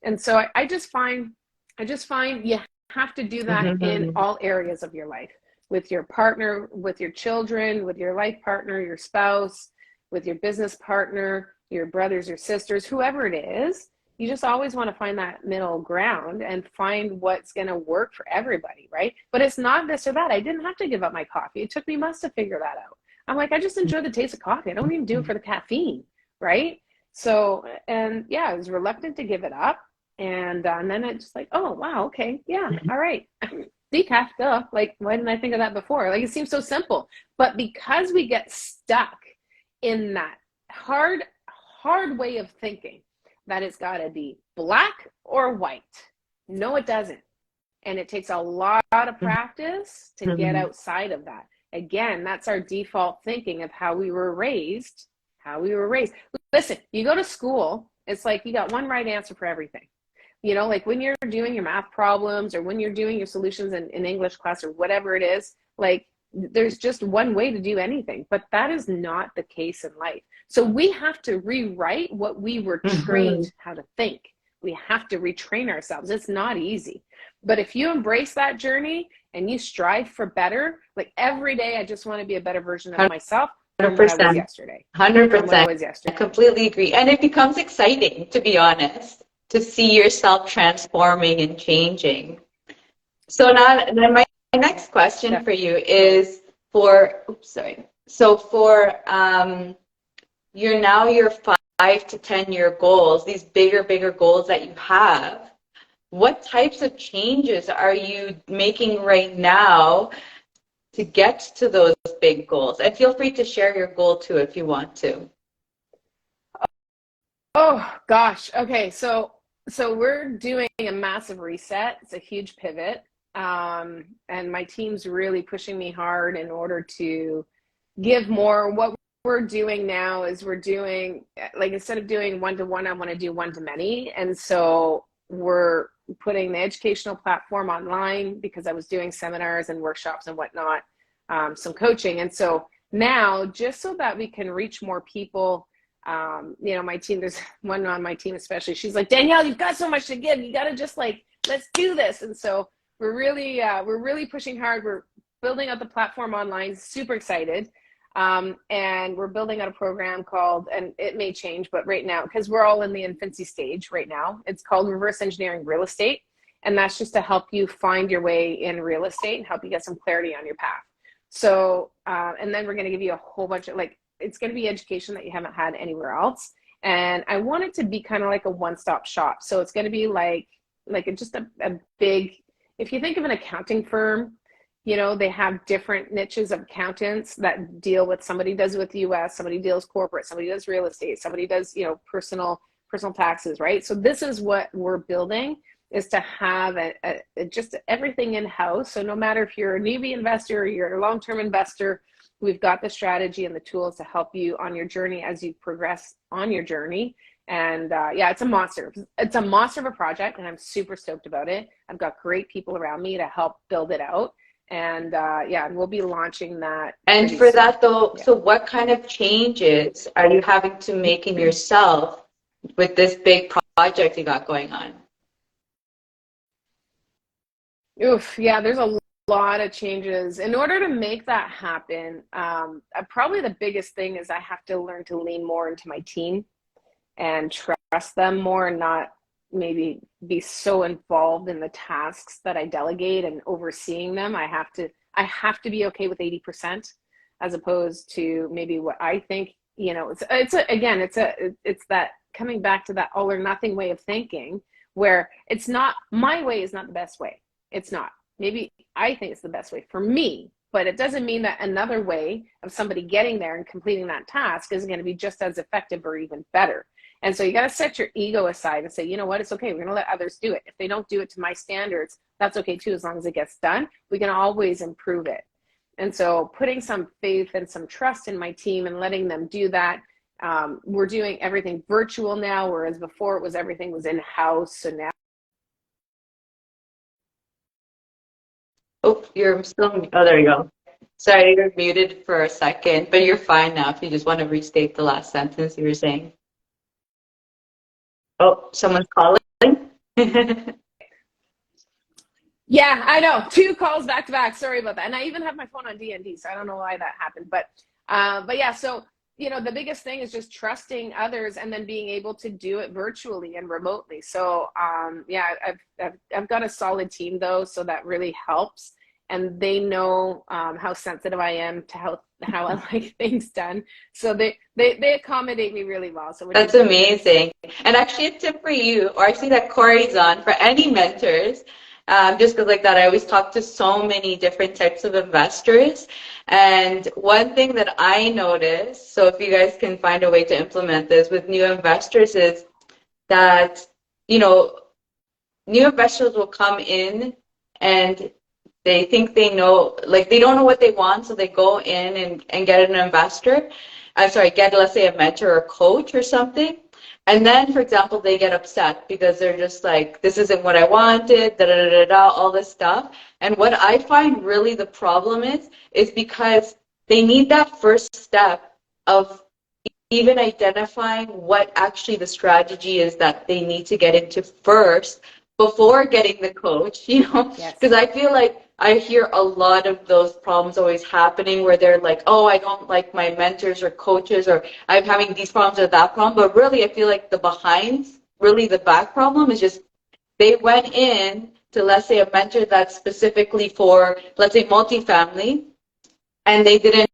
And so I just find you have to do that in all areas of your life, with your partner, with your children, with your life partner, your spouse, with your business partner, your brothers, your sisters, whoever it is. You just always want to find that middle ground and find what's going to work for everybody, right? But it's not this or that. I didn't have to give up my coffee. It took me months to figure that out. I'm like, I just enjoy the taste of coffee. I don't even do it for the caffeine, right? So, and yeah, I was reluctant to give it up. And then it's just like, oh, wow, okay, yeah, all right. Decaf, duh. Like, why didn't I think of that before? Like, it seems so simple. But because we get stuck in that hard way of thinking that it's got to be black or white. No, it doesn't. And it takes a lot of practice to get outside of that. Again, that's our default thinking of how we were raised. Listen, you go to school, it's like you got one right answer for everything. Like when you're doing your math problems or when you're doing your solutions in English class or whatever it is, like there's just one way to do anything, but that is not the case in life. So we have to rewrite what we were trained how to think. We have to retrain ourselves. It's not easy. But if you embrace that journey and you strive for better, like every day, I just want to be a better version of myself than what I was yesterday. 100%. I completely agree. And it becomes exciting, to be honest, to see yourself transforming and changing. So now, then my next question for you is your 5 to 10 year goals, these bigger goals that you have. What types of changes are you making right now to get to those big goals? And feel free to share your goal too if you want to. Oh gosh. Okay. So we're doing a massive reset. It's a huge pivot. And my team's really pushing me hard in order to give more. What we're doing now is we're doing, like, instead of doing one-to-one, I want to do one-to-many. And so we're putting the educational platform online because I was doing seminars and workshops and whatnot, some coaching. And so now, just so that we can reach more people You know, my team, there's one on my team especially, she's like, Danielle, you've got so much to give. You got to just like, let's do this. And so we're really pushing hard. We're building out the platform online, super excited. And we're building out a program called, and it may change, but right now, because we're all in the infancy stage right now, it's called Reverse Engineering Real Estate. And that's just to help you find your way in real estate and help you get some clarity on your path. So, and then we're going to give you a whole bunch of like, it's going to be education that you haven't had anywhere else. And I want it to be kind of like a one-stop shop. So it's going to be like just a big, if you think of an accounting firm, you know, they have different niches of accountants that deal with, somebody does with the US, somebody deals corporate, somebody does real estate, somebody does, you know, personal taxes, right? So this is what we're building, is to have just everything in-house. So no matter if you're a newbie investor or you're a long-term investor, we've got the strategy and the tools to help you on your journey as you progress on your journey. And yeah, it's a monster. It's a monster of a project, and I'm super stoked about it. I've got great people around me to help build it out. And yeah, we'll be launching that. And for soon. that though, Yeah. so what kind of changes are you having to make in yourself with this big project you got going on? Oof, yeah, there's a lot of changes. In order to make that happen, probably the biggest thing is I have to learn to lean more into my team and trust them more, and not maybe be so involved in the tasks that I delegate and overseeing them. I have to be okay with 80% as opposed to maybe what I think, you know, it's that coming back to that all or nothing way of thinking, where it's not, my way is not the best way. It's not. Maybe I think it's the best way for me, but it doesn't mean that another way of somebody getting there and completing that task isn't going to be just as effective or even better. And so you got to set your ego aside and say, you know what, it's okay. We're going to let others do it. If they don't do it to my standards, that's okay too, as long as it gets done. We can always improve it. And so putting some faith and some trust in my team and letting them do that. We're doing everything virtual now, whereas before it was everything was in-house. So now. Oh, you're still, oh, there you go. Sorry, you're muted for a second, but you're fine now if you just want to restate the last sentence you were saying. Oh, someone's calling. Yeah, I know. 2 calls back to back. Sorry about that. And I even have my phone on D&D, so I don't know why that happened. But yeah, so, you know, the biggest thing is just trusting others and then being able to do it virtually and remotely. So yeah, I've got a solid team though, so that really helps. And they know how sensitive I am to how I like things done. So they accommodate me really well. So That's amazing. And actually a tip for you, or I see that Corey's on, for any mentors, just because like that, I always talk to so many different types of investors. And one thing that I notice, so if you guys can find a way to implement this with new investors, is that, you know, new investors will come in and they think they know, like they don't know what they want, so they go in and get an investor. I'm sorry, get, let's say, a mentor or a coach or something. And then, for example, they get upset because they're just like, this isn't what I wanted, da da da da, da, all this stuff. And what I find really the problem is because they need that first step of even identifying what actually the strategy is that they need to get into first before getting the coach, you know? Because I feel like I hear a lot of those problems always happening where they're like, oh, I don't like my mentors or coaches, or I'm having these problems or that problem. But really, I feel like really the back problem is just they went in to, let's say, a mentor that's specifically for, let's say, multifamily, and they didn't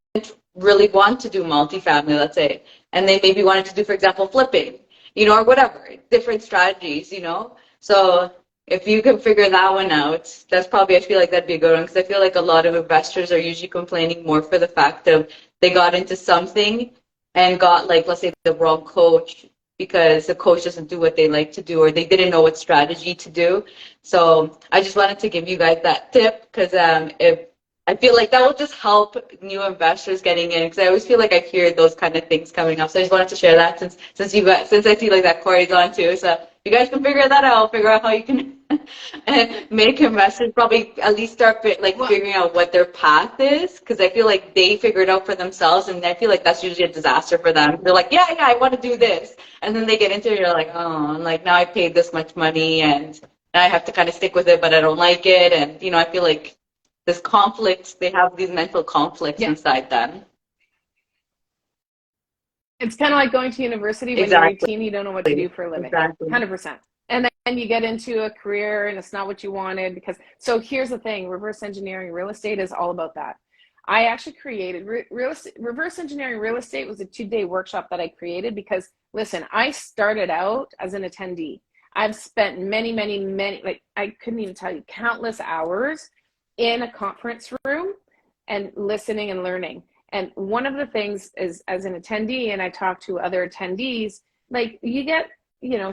really want to do multifamily, let's say, and they maybe wanted to do, for example, flipping, you know, or whatever, different strategies, you know. So if you can figure that one out, that's probably, I feel like that'd be a good one, because I feel like a lot of investors are usually complaining more for the fact of they got into something and got, like, let's say, the wrong coach because the coach doesn't do what they like to do, or they didn't know what strategy to do. So I just wanted to give you guys that tip, because if I feel like that will just help new investors getting in, because I always feel like I hear those kind of things coming up. So I just wanted to share that since I see like that Corey's on too. So if you guys can figure that out, I'll figure out how you can and make investors probably at least start like figuring out what their path is, because I feel like they figure it out for themselves, and I feel like that's usually a disaster for them. They're like, yeah, I want to do this, and then they get into it. You're like, oh, and like now I paid this much money, and now I have to kind of stick with it, but I don't like it, and I feel like this conflict. They have these mental conflicts Yeah. inside them. It's kind of like going to university when you're Exactly. 18, you don't know what to do for a living. Exactly. 100%. And then you get into a career and it's not what you wanted because, so here's the thing, reverse engineering real estate is all about that. I actually created reverse engineering real estate was a 2-day workshop that I created because, listen, I started out as an attendee. I've spent many, like I couldn't even tell you, countless hours in a conference room and listening and learning. And one of the things is, as an attendee, and I talk to other attendees, like you get,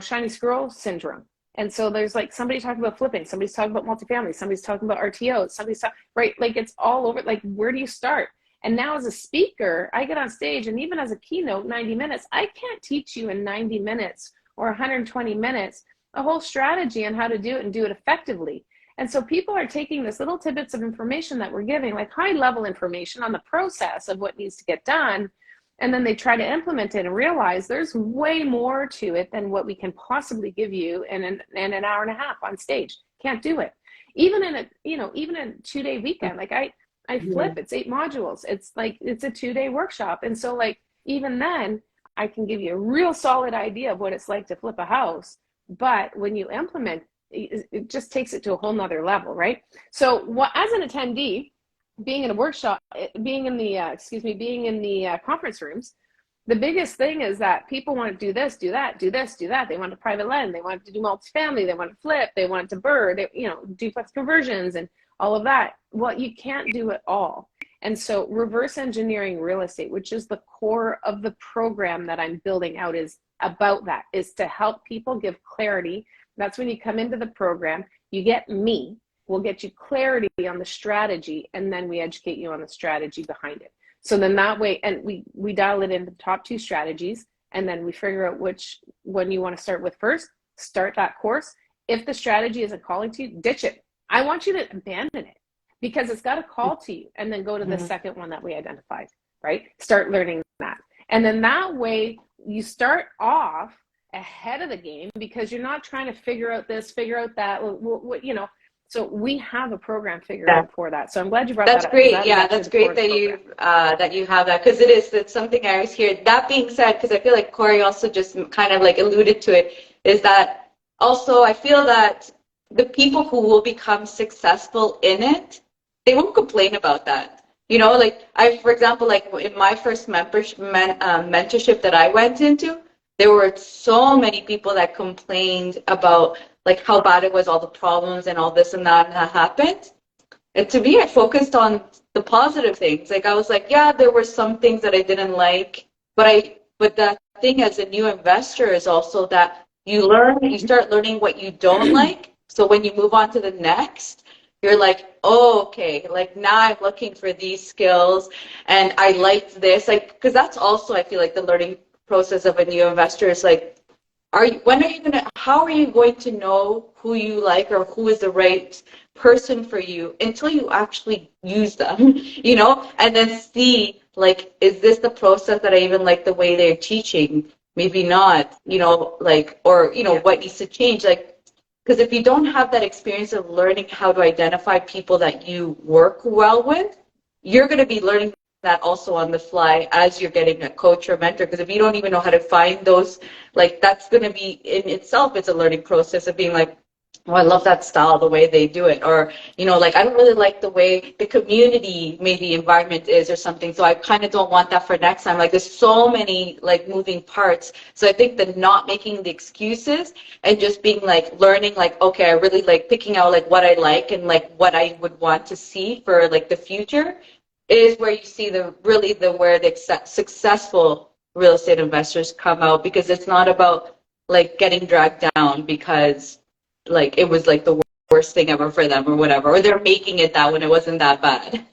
shiny squirrel syndrome. And so there's like somebody talking about flipping, somebody's talking about multifamily, somebody's talking about RTOs, somebody's talking, right? Like it's all over. Like, where do you start? And now as a speaker, I get on stage, and even as a keynote, 90 minutes, I can't teach you in 90 minutes or 120 minutes a whole strategy on how to do it and do it effectively. And so people are taking this little tidbits of information that we're giving, like high level information on the process of what needs to get done. And then they try to implement it and realize there's way more to it than what we can possibly give you in an hour and a half on stage. Can't do it. Even in even a 2-day weekend, like I flip, it's 8 modules. It's like, it's a 2-day workshop. And so like, even then I can give you a real solid idea of what it's like to flip a house. But when you implement, it just takes it to a whole nother level, right? So as an attendee, being in a workshop, being in the conference rooms, the biggest thing is that people want to do this, do that, do this, do that. They want to private lend, they want to do multifamily, they want to flip, they want to BRRRR, duplex conversions and all of that. Well, you can't do it all. And so reverse engineering real estate, which is the core of the program that I'm building out, is about that, is to help people give clarity. That's when you come into the program, you get me, we'll get you clarity on the strategy, and then we educate you on the strategy behind it. So then that way, and we dial it into the top 2 strategies, and then we figure out which one you want to start with first, start that course. If the strategy isn't calling to you, ditch it. I want you to abandon it because it's got to call to you, and then go to the second one that we identified, right? Start learning that. And then that way you start off ahead of the game because you're not trying to figure out this, figure out that, so we have a program figured out for that. So I'm glad you brought that up. That's great. Yeah, that's great that you have that, because it's something I always hear. That being said, because I feel like Corey also just kind of like alluded to it, is that also I feel that the people who will become successful in it, they won't complain about that. Like for example, like in my first mentorship that I went into, there were so many people that complained about like how bad it was, all the problems and all this and that happened. And to me, I focused on the positive things. Like I was like, yeah, there were some things that I didn't like, but the thing as a new investor is also that you start learning what you don't like. So when you move on to the next, you're like, oh, okay, like now I'm looking for these skills and I liked this. Like, because that's also, I feel like, the learning process of a new investor is like, how are you going to know who you like or who is the right person for you until you actually use them, and then see, like, is this the process that I even like the way they're teaching? Maybe not, like, or, what needs to change? Like, because if you don't have that experience of learning how to identify people that you work well with, you're going to be learning that also on the fly as you're getting a coach or mentor. Because if you don't even know how to find those, like, that's going to be in itself, it's a learning process of being like, oh, I love that style, the way they do it. Or, like, I don't really like the way the community, maybe environment is or something. So I kind of don't want that for next time. Like, there's so many, like, moving parts. So I think that not making the excuses and just being, like, learning, like, okay, I really like picking out, like, what I like and, like, what I would want to see for, like, the future is where you see where the successful real estate investors come out, because it's not about, like, getting dragged down because, like, it was like the worst thing ever for them or whatever, or they're making it that when it wasn't that bad.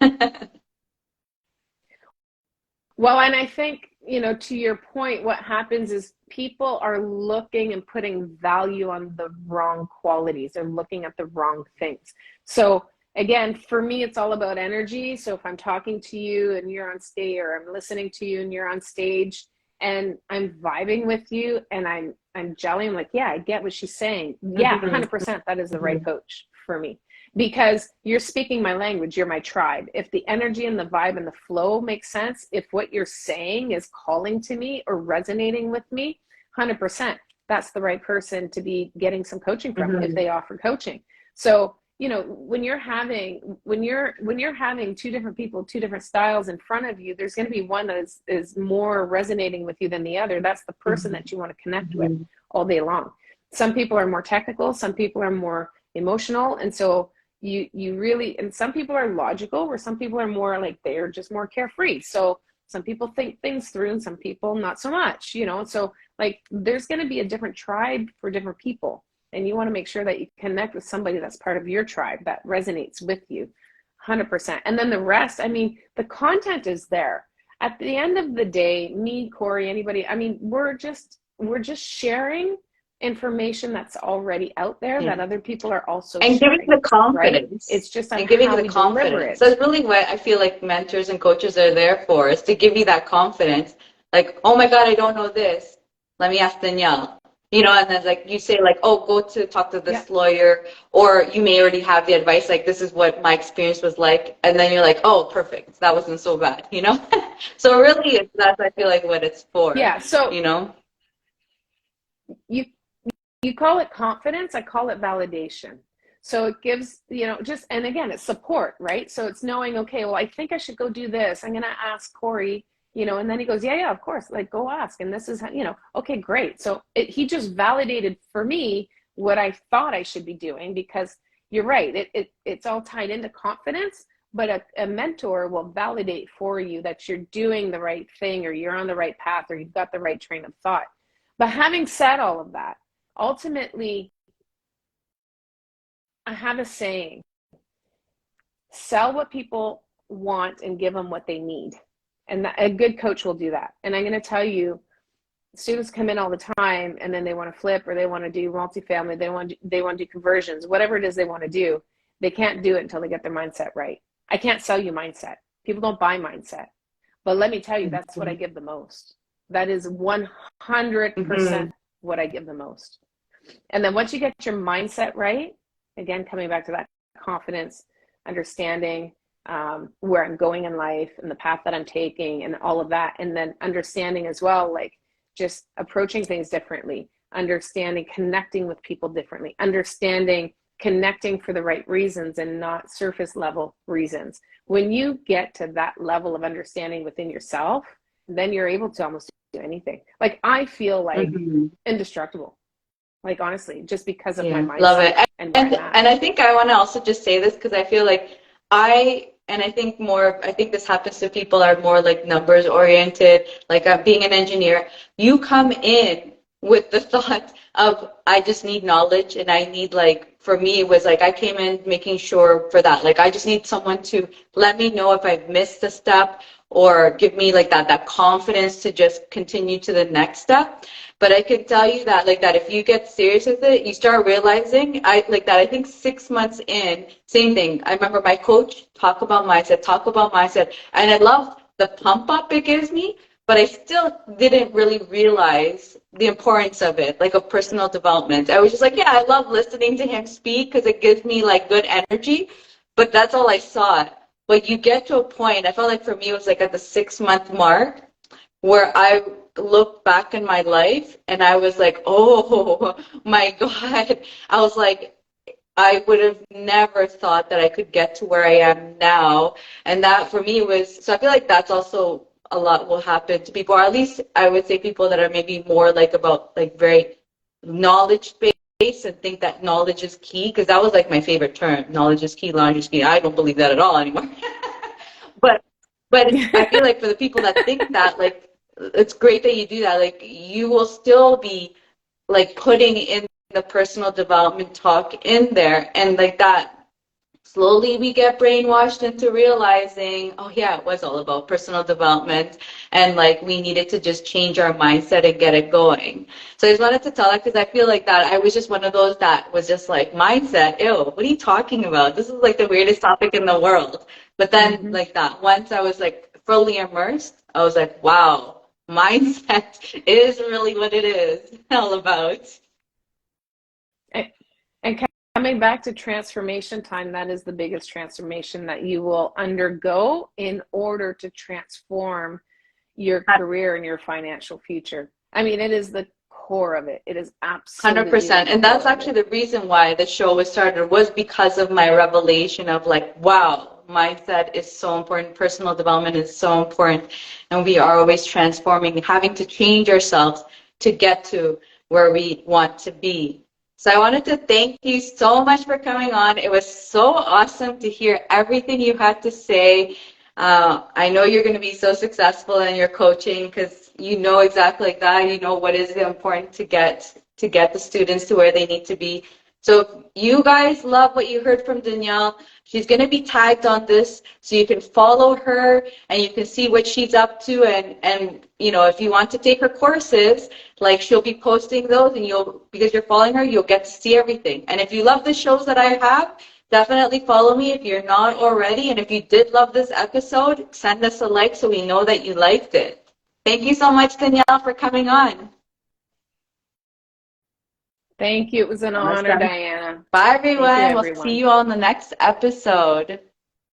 Well, and I think to your point, what happens is people are looking and putting value on the wrong qualities. They're looking at the wrong things. So again, for me, it's all about energy. So if I'm talking to you and you're on stage, or I'm listening to you and you're on stage, and I'm vibing with you and I'm gelling, I'm like, yeah, I get what she's saying. Yeah, 100%, that is the right coach for me. Because you're speaking my language, you're my tribe. If the energy and the vibe and the flow makes sense, if what you're saying is calling to me or resonating with me, 100%, that's the right person to be getting some coaching from if they offer coaching. So, when you're having two different people, two different styles in front of you, there's going to be one that is more resonating with you than the other. That's the person that you want to connect with all day long. Some people are more technical, some people are more emotional, and so you really, and some people are logical, where some people are more like, they're just more carefree. So some people think things through and some people not so much, so like there's going to be a different tribe for different people, and you want to make sure that you connect with somebody that's part of your tribe that resonates with you 100%. And then the rest, I mean, the content is there. At the end of the day, me, Corey, anybody, I mean, we're just sharing information that's already out there that other people are also and sharing, giving the confidence. Right? It's just and giving how the we confidence. That's really what I feel like mentors and coaches are there for, is to give you that confidence. Like, oh my God, I don't know this. Let me ask Danielle. And then like you say, like, oh, go to talk to this lawyer, or you may already have the advice, like, this is what my experience was like, and then you're like, oh, perfect, that wasn't so bad, So really, that's, I feel like, what it's for. Yeah. So you call it confidence, I call it validation. So it gives, just, and again, it's support, right? So it's knowing, okay, well, I think I should go do this. I'm going to ask Corey, and then he goes, yeah, of course, like, go ask. And this is, okay, great. So he just validated for me what I thought I should be doing, because you're right. It's all tied into confidence, but a mentor will validate for you that you're doing the right thing, or you're on the right path, or you've got the right train of thought. But having said all of that, ultimately, I have a saying: sell what people want and give them what they need. And a good coach will do that. And I'm going to tell you, students come in all the time, and then they want to flip, or they want to do multifamily, they want to do conversions, whatever it is they want to do. They can't do it until they get their mindset right. I can't sell you mindset. People don't buy mindset. But let me tell you, that's what I give the most. That is 100% what I give the most. And then once you get your mindset right, again, coming back to that confidence, understanding where I'm going in life and the path that I'm taking and all of that, and then understanding as well, like, just approaching things differently, understanding, connecting with people differently, understanding, connecting for the right reasons and not surface level reasons. When you get to that level of understanding within yourself, then you're able to almost do anything. Like, I feel like indestructible. Like, honestly, just because of my mindset. Love it. And I think I want to also just say this, because I feel like I think this happens to people are more like numbers oriented, like being an engineer. You come in with the thought of, I just need knowledge, and I need, like, for me, it was like, I came in making sure for that. Like, I just need someone to let me know if I've missed a step, or give me like that confidence to just continue to the next step. But I can tell you that, like, that if you get serious with it, you start realizing, I think 6 months in, same thing. I remember my coach talk about mindset, and I love the pump up it gives me, but I still didn't really realize the importance of it, like, of personal development. I was just like, yeah, I love listening to him speak because it gives me, like, good energy, but that's all I saw. But you get to a point, I felt like for me it was like at the 6-month mark, where I looked back in my life and I was like, oh my God. I was like, I would have never thought that I could get to where I am now. And that for me was, so I feel like that's also a lot will happen to people, or at least I would say people that are maybe more like about like very knowledge based and think that knowledge is key, because that was like my favorite term, knowledge is key, knowledge is key. I don't believe that at all anymore. but I feel like for the people that think that, like, it's great that you do that. Like, you will still be like putting in the personal development talk in there, and like that slowly we get brainwashed into realizing, oh yeah, it was all about personal development, and like we needed to just change our mindset and get it going. So I just wanted to tell that because I feel like that I was just one of those that was just like, mindset, ew, what are you talking about? This is like the weirdest topic in the world. But then Hmm. like that, once I was like fully immersed, I was like, wow, mindset is really what it is all about. And, and coming back to transformation time, that is the biggest transformation that you will undergo in order to transform your career and your financial future. I mean, it is the core of it. It is absolutely the 100%. And that's core of actually it. the reason why the show was started was because of my revelation of like, wow, mindset is so important. Personal development is so important. And we are always transforming, having to change ourselves to get to where we want to be. So I wanted to thank you so much for coming on. It was so awesome to hear everything you had to say. I know you're going to be so successful in your coaching because you know exactly like that. You know what is important to get the students to where they need to be. So if you guys love what you heard from Danielle, she's going to be tagged on this so you can follow her and you can see what she's up to. And you know, if you want to take her courses, like she'll be posting those and you'll, because you're following her, you'll get to see everything. And if you love the shows that I have, definitely follow me if you're not already. And if you did love this episode, send us a like so we know that you liked it. Thank you so much, Danielle, for coming on. Thank you. It was an honor, Awesome. Diana. Bye, Thank you, everyone. We'll see everyone. you all in the next episode.